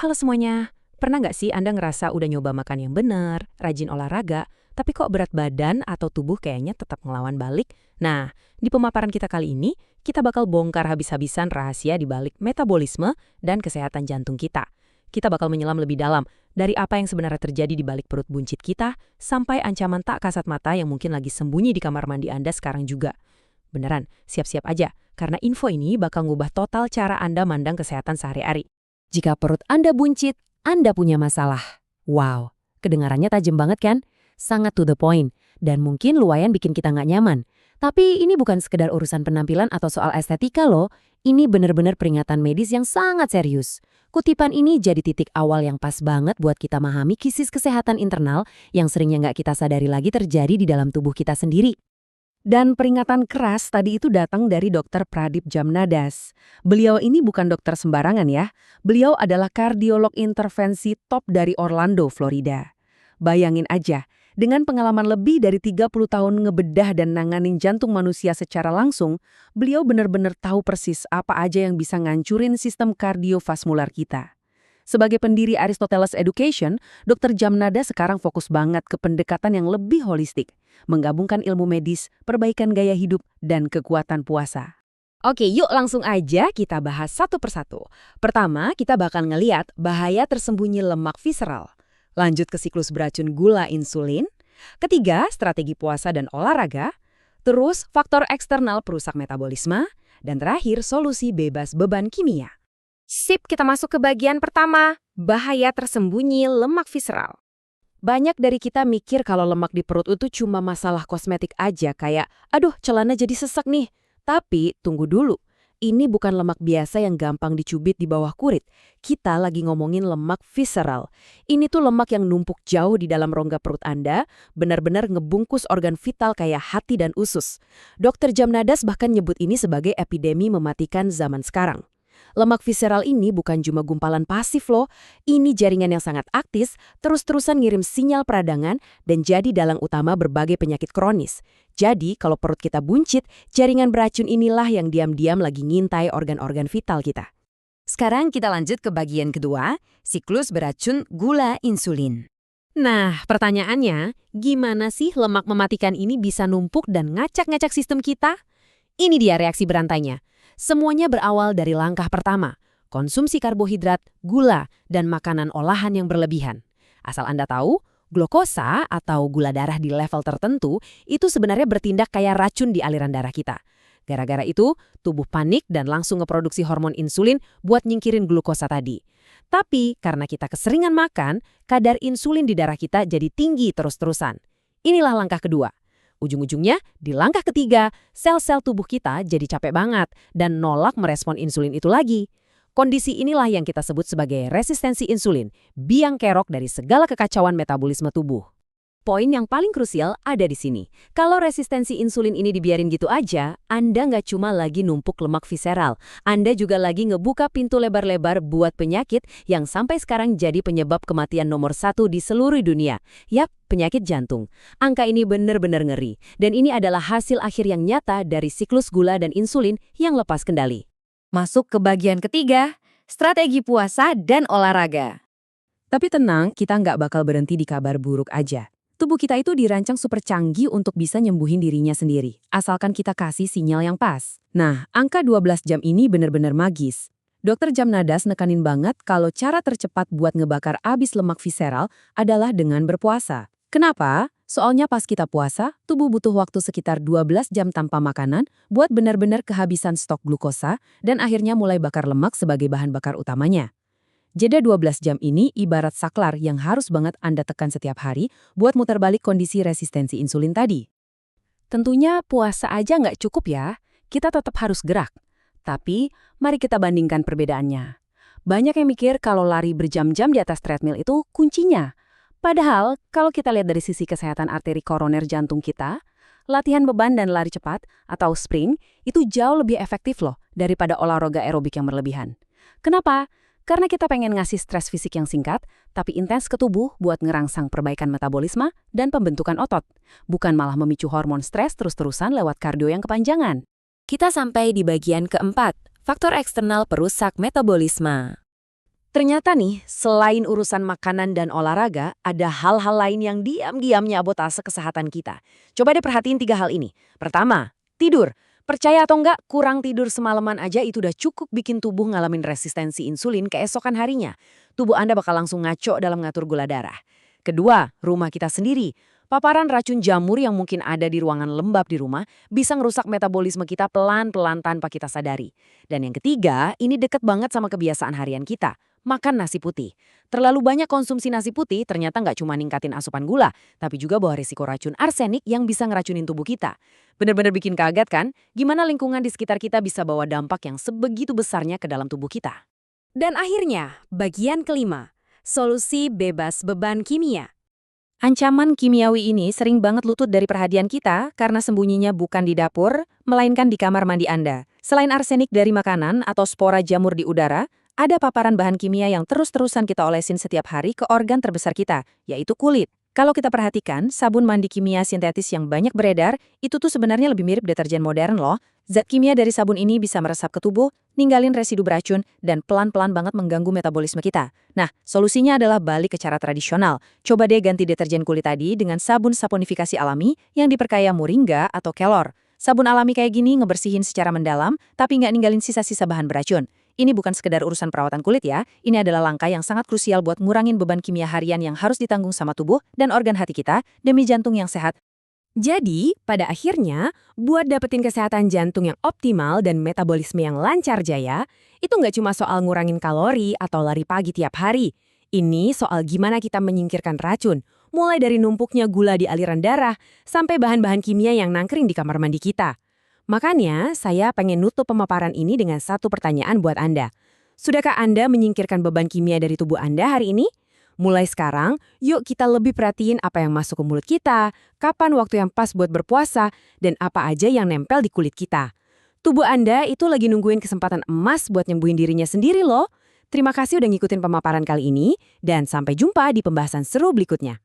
Halo semuanya, pernah nggak sih Anda ngerasa udah nyoba makan yang benar, rajin olahraga, tapi kok berat badan atau tubuh kayaknya tetap ngelawan balik? Nah, di pemaparan kita kali ini, kita bakal bongkar habis-habisan rahasia di balik metabolisme dan kesehatan jantung kita. Kita bakal menyelam lebih dalam, dari apa yang sebenarnya terjadi di balik perut buncit kita, sampai ancaman tak kasat mata yang mungkin lagi sembunyi di kamar mandi Anda sekarang juga. Beneran, siap-siap aja, karena info ini bakal ngubah total cara Anda mandang kesehatan sehari-hari. Jika perut Anda buncit, Anda punya masalah. Wow, kedengarannya tajam banget kan? Sangat to the point, dan mungkin lumayan bikin kita nggak nyaman. Tapi ini bukan sekedar urusan penampilan atau soal estetika loh, ini benar-benar peringatan medis yang sangat serius. Kutipan ini jadi titik awal yang pas banget buat kita memahami krisis kesehatan internal yang seringnya nggak kita sadari lagi terjadi di dalam tubuh kita sendiri. Dan peringatan keras tadi itu datang dari Dr. Pradip Jamnadas. Beliau ini bukan dokter sembarangan ya. Beliau adalah kardiolog intervensi top dari Orlando, Florida. Bayangin aja, dengan pengalaman lebih dari 30 tahun ngebedah dan nanganin jantung manusia secara langsung, beliau benar-benar tahu persis apa aja yang bisa ngancurin sistem kardiovaskular kita. Sebagai pendiri Aristoteles Education, Dr. Jamnada sekarang fokus banget ke pendekatan yang lebih holistik, menggabungkan ilmu medis, perbaikan gaya hidup, dan kekuatan puasa. Oke, yuk langsung aja kita bahas satu persatu. Pertama, kita bakal ngeliat bahaya tersembunyi lemak visceral. Lanjut ke siklus beracun gula insulin. Ketiga, strategi puasa dan olahraga. Terus, faktor eksternal perusak metabolisme. Dan terakhir, solusi bebas beban kimia. Sip, kita masuk ke bagian pertama, bahaya tersembunyi lemak visceral. Banyak dari kita mikir kalau lemak di perut itu cuma masalah kosmetik aja, kayak, aduh celana jadi sesek nih. Tapi, tunggu dulu, ini bukan lemak biasa yang gampang dicubit di bawah kulit. Kita lagi ngomongin lemak visceral. Ini tuh lemak yang numpuk jauh di dalam rongga perut Anda, benar-benar ngebungkus organ vital kayak hati dan usus. Dr. Jamnadas bahkan nyebut ini sebagai epidemi mematikan zaman sekarang. Lemak visceral ini bukan cuma gumpalan pasif loh, ini jaringan yang sangat aktif, terus-terusan ngirim sinyal peradangan dan jadi dalang utama berbagai penyakit kronis. Jadi, kalau perut kita buncit, jaringan beracun inilah yang diam-diam lagi ngintai organ-organ vital kita. Sekarang kita lanjut ke bagian kedua, siklus beracun gula insulin. Nah, pertanyaannya, gimana sih lemak mematikan ini bisa numpuk dan ngacak-ngacak sistem kita? Ini dia reaksi berantainya. Semuanya berawal dari langkah pertama, konsumsi karbohidrat, gula, dan makanan olahan yang berlebihan. Asal Anda tahu, glukosa atau gula darah di level tertentu itu sebenarnya bertindak kayak racun di aliran darah kita. Gara-gara itu, tubuh panik dan langsung ngeproduksi hormon insulin buat nyingkirin glukosa tadi. Tapi karena kita keseringan makan, kadar insulin di darah kita jadi tinggi terus-terusan. Inilah langkah kedua. Ujung-ujungnya, di langkah ketiga, sel-sel tubuh kita jadi capek banget dan nolak merespon insulin itu lagi. Kondisi inilah yang kita sebut sebagai resistensi insulin, biang kerok dari segala kekacauan metabolisme tubuh. Poin yang paling krusial ada di sini. Kalau resistensi insulin ini dibiarin gitu aja, Anda nggak cuma lagi numpuk lemak visceral, Anda juga lagi ngebuka pintu lebar-lebar buat penyakit yang sampai sekarang jadi penyebab kematian nomor 1 di seluruh dunia. Yap, penyakit jantung. Angka ini benar-benar ngeri, dan ini adalah hasil akhir yang nyata dari siklus gula dan insulin yang lepas kendali. Masuk ke bagian ketiga, strategi puasa dan olahraga. Tapi tenang, kita nggak bakal berhenti di kabar buruk aja. Tubuh kita itu dirancang super canggih untuk bisa nyembuhin dirinya sendiri, asalkan kita kasih sinyal yang pas. Nah, angka 12 jam ini benar-benar magis. Dr. Jamnadas nekanin banget kalau cara tercepat buat ngebakar abis lemak visceral adalah dengan berpuasa. Kenapa? Soalnya pas kita puasa, tubuh butuh waktu sekitar 12 jam tanpa makanan buat benar-benar kehabisan stok glukosa dan akhirnya mulai bakar lemak sebagai bahan bakar utamanya. Jeda 12 jam ini ibarat saklar yang harus banget Anda tekan setiap hari buat muter balik kondisi resistensi insulin tadi. Tentunya puasa aja nggak cukup ya, kita tetap harus gerak. Tapi, mari kita bandingkan perbedaannya. Banyak yang mikir kalau lari berjam-jam di atas treadmill itu kuncinya. Padahal, kalau kita lihat dari sisi kesehatan arteri koroner jantung kita, latihan beban dan lari cepat atau sprint itu jauh lebih efektif loh daripada olahraga aerobik yang berlebihan. Kenapa? Karena kita pengen ngasih stres fisik yang singkat, tapi intens ke tubuh buat ngerangsang perbaikan metabolisme dan pembentukan otot. Bukan malah memicu hormon stres terus-terusan lewat kardio yang kepanjangan. Kita sampai di bagian keempat, faktor eksternal perusak metabolisme. Ternyata nih, selain urusan makanan dan olahraga, ada hal-hal lain yang diam-diam nyabotase kesehatan kita. Coba deh perhatiin 3 hal ini. Pertama, tidur. Percaya atau enggak, kurang tidur semalaman aja itu udah cukup bikin tubuh ngalamin resistensi insulin keesokan harinya. Tubuh Anda bakal langsung ngaco dalam ngatur gula darah. Kedua, rumah kita sendiri. Paparan racun jamur yang mungkin ada di ruangan lembab di rumah bisa ngerusak metabolisme kita pelan-pelan tanpa kita sadari. Dan yang ketiga, ini deket banget sama kebiasaan harian kita. Makan nasi putih. Terlalu banyak konsumsi nasi putih ternyata nggak cuma ningkatin asupan gula, tapi juga bawa risiko racun arsenik yang bisa ngeracunin tubuh kita. Bener-bener bikin kaget kan? Gimana lingkungan di sekitar kita bisa bawa dampak yang sebegitu besarnya ke dalam tubuh kita. Dan akhirnya, bagian kelima, solusi bebas beban kimia. Ancaman kimiawi ini sering banget lutut dari perhatian kita karena sembunyinya bukan di dapur, melainkan di kamar mandi Anda. Selain arsenik dari makanan atau spora jamur di udara, ada paparan bahan kimia yang terus-terusan kita olesin setiap hari ke organ terbesar kita, yaitu kulit. Kalau kita perhatikan, sabun mandi kimia sintetis yang banyak beredar, itu tuh sebenarnya lebih mirip deterjen modern loh. Zat kimia dari sabun ini bisa meresap ke tubuh, ninggalin residu beracun, dan pelan-pelan banget mengganggu metabolisme kita. Nah, solusinya adalah balik ke cara tradisional. Coba deh ganti deterjen kulit tadi dengan sabun saponifikasi alami yang diperkaya moringa atau kelor. Sabun alami kayak gini ngebersihin secara mendalam, tapi nggak ninggalin sisa-sisa bahan beracun. Ini bukan sekedar urusan perawatan kulit ya, ini adalah langkah yang sangat krusial buat ngurangin beban kimia harian yang harus ditanggung sama tubuh dan organ hati kita demi jantung yang sehat. Jadi, pada akhirnya, buat dapetin kesehatan jantung yang optimal dan metabolisme yang lancar jaya, itu nggak cuma soal ngurangin kalori atau lari pagi tiap hari. Ini soal gimana kita menyingkirkan racun, mulai dari numpuknya gula di aliran darah, sampai bahan-bahan kimia yang nangkring di kamar mandi kita. Makanya, saya pengen nutup pemaparan ini dengan satu pertanyaan buat Anda. Sudahkah Anda menyingkirkan beban kimia dari tubuh Anda hari ini? Mulai sekarang, yuk kita lebih perhatiin apa yang masuk ke mulut kita, kapan waktu yang pas buat berpuasa, dan apa aja yang nempel di kulit kita. Tubuh Anda itu lagi nungguin kesempatan emas buat nyembuhin dirinya sendiri loh. Terima kasih udah ngikutin pemaparan kali ini, dan sampai jumpa di pembahasan seru berikutnya.